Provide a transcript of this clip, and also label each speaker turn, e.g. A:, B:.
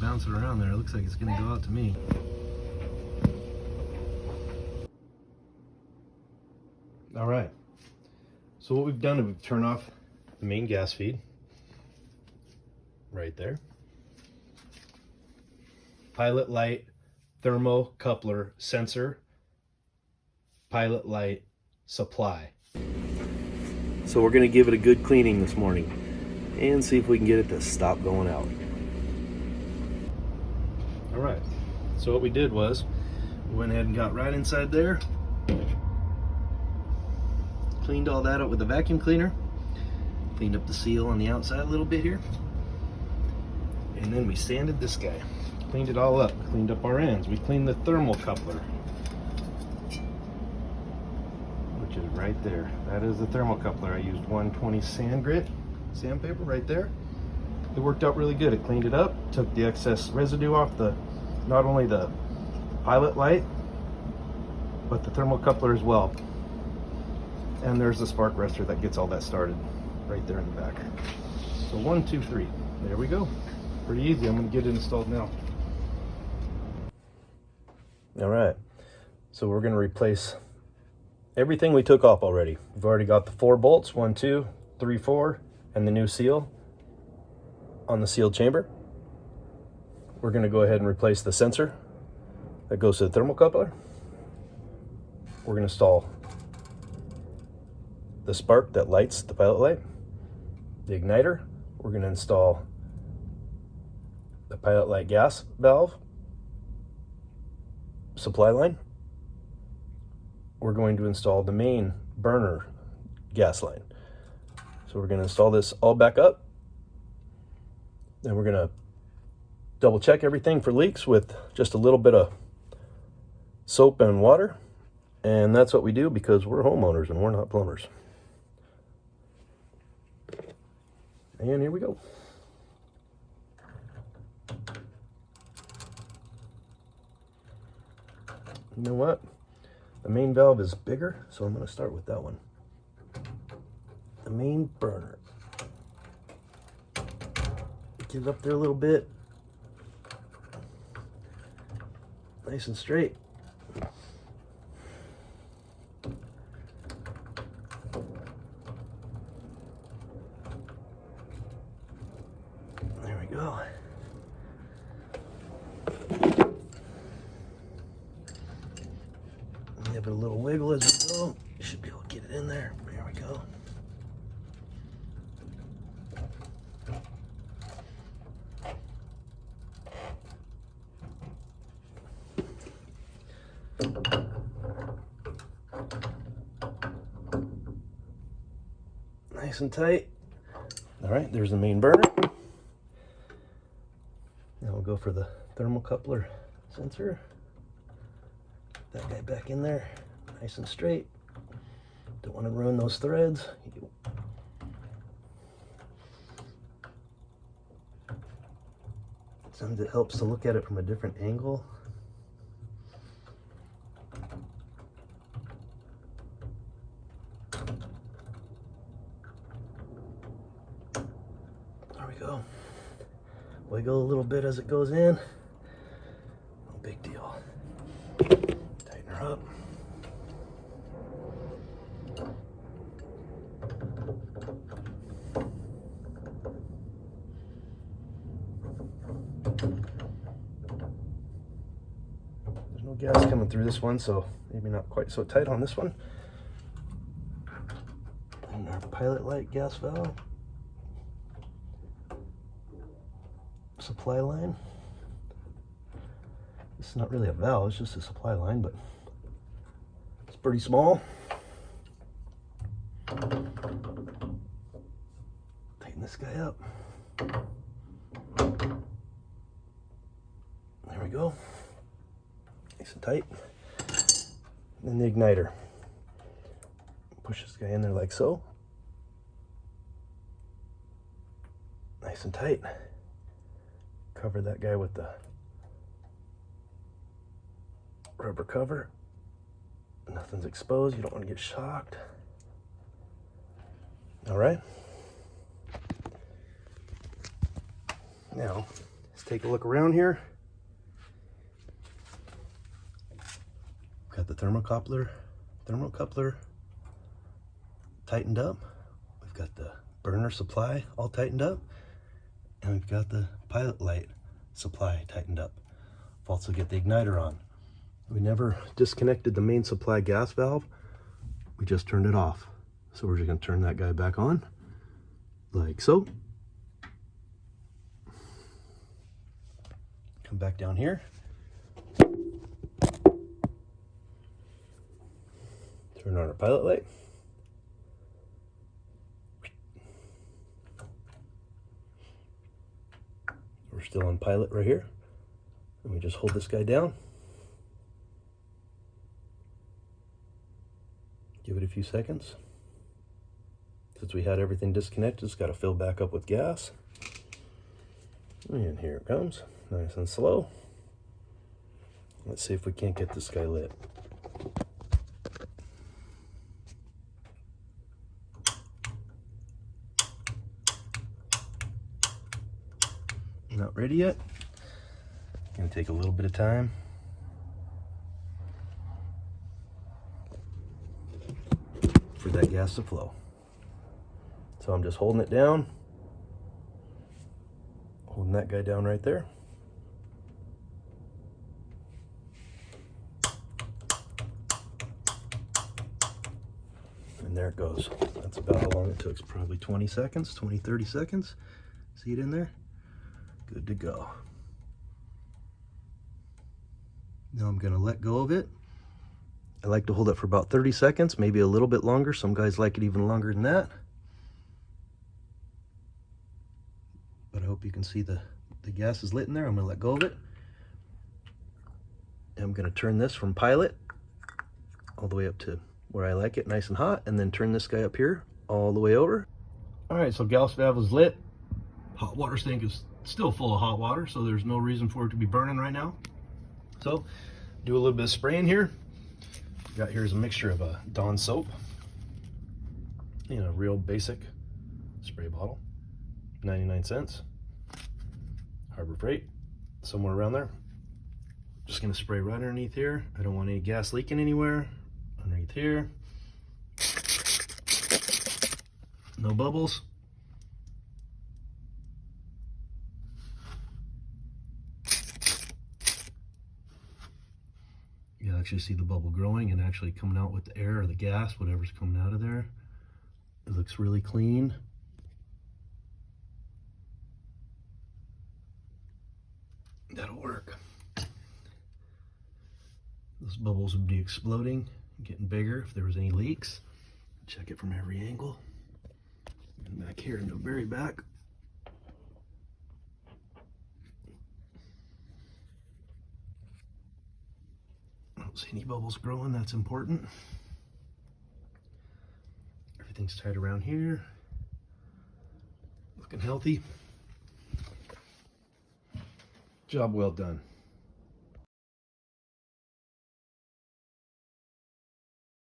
A: bouncing around there. It looks like it's gonna go out to me. All right, so what we've done is we've turned off the main gas feed right there. Pilot light, thermocoupler sensor, pilot light, supply. So we're gonna give it a good cleaning this morning and see if we can get it to stop going out. All right, so what we did was we went ahead and got right inside there, cleaned all that up with a vacuum cleaner, cleaned up the seal on the outside a little bit here, and then we sanded this guy, cleaned it all up, cleaned up our ends. We cleaned the thermocoupler, which is right there. That is the thermocoupler. I used 120 sand grit, sandpaper right there. It worked out really good. It cleaned it up, took the excess residue off not only the pilot light, but the thermocoupler as well. And there's the spark arrestor that gets all that started right there in the back. So 1, 2, 3. There we go. Pretty easy. I'm going to get it installed now. All right. So we're going to replace everything we took off already. We've already got the 4 bolts, 1, 2, 3, 4, and the new seal on the sealed chamber. We're going to go ahead and replace the sensor that goes to the thermocoupler. We're going to install the spark that lights the pilot light, the igniter. We're going to install the pilot light gas valve, supply line. We're going to install the main burner gas line. So we're going to install this all back up. Then we're going to double check everything for leaks with just a little bit of soap and water. And that's what we do because we're homeowners and we're not plumbers. And here we go. You know what? The main valve is bigger, so I'm going to start with that one. The main burner. Get it up there a little bit. Nice and straight. There we go. Give it a little wiggle as we go. You should be able to get it in there. There we go. Nice and tight. All right, there's the main burner. Now we'll go for the thermocoupler sensor. That guy back in there, nice and straight. Don't want to ruin those threads. Sometimes it helps to look at it from a different angle. There we go. Wiggle a little bit as it goes in. No big deal. Tighten her up. There's no gas coming through this one, so maybe not quite so tight on this one. And our pilot light gas valve. Supply line. This is not really a valve, it's just a supply line, but it's pretty small. Tighten this guy up. There we go. Nice and tight. And then the igniter. Push this guy in there like so. Nice and tight. Cover that guy with the rubber cover. Nothing's exposed. You don't want to get shocked. All right. Now, let's take a look around here. Got the thermocoupler tightened up. We've got the burner supply all tightened up. And we've got the pilot light supply tightened up. I've also got the igniter on. We never disconnected the main supply gas valve. We just turned it off. So we're just gonna turn that guy back on, like so. Come back down here. Turn on our pilot light. We're still on pilot right here. And we just hold this guy down. Give it a few seconds. Since we had everything disconnected, it's got to fill back up with gas. And here it comes, nice and slow. Let's see if we can't get this guy lit. Not ready yet. Gonna take a little bit of time. For that gas to flow. So I'm just holding it down. Holding that guy down right there. And there it goes. That's about how long it took. It's probably 20 seconds, 20, 30 seconds. See it in there? Good to go. Now I'm gonna let go of it. I like to hold it for about 30 seconds, maybe a little bit longer. Some guys like it even longer than that. But I hope you can see the gas is lit in there. I'm gonna let go of it. And I'm gonna turn this from pilot all the way up to where I like it, nice and hot, and then turn this guy up here all the way over. All right, so gas valve is lit. Hot water tank is still full of hot water, so there's no reason for it to be burning right now. So do a little bit of spraying here. Got here's a mixture of a Dawn soap, a real basic spray bottle, 99 cents, Harbor Freight, somewhere around there. Just gonna spray right underneath here. I don't want any gas leaking anywhere. Underneath here, no bubbles. You actually see the bubble growing and actually coming out with the air or the gas, whatever's coming out of there. It looks really clean. That'll work. Those bubbles would be exploding, getting bigger if there was any leaks. Check it from every angle. And back here in the very back. I don't see any bubbles growing, that's important. Everything's tight around here. Looking healthy. Job well done.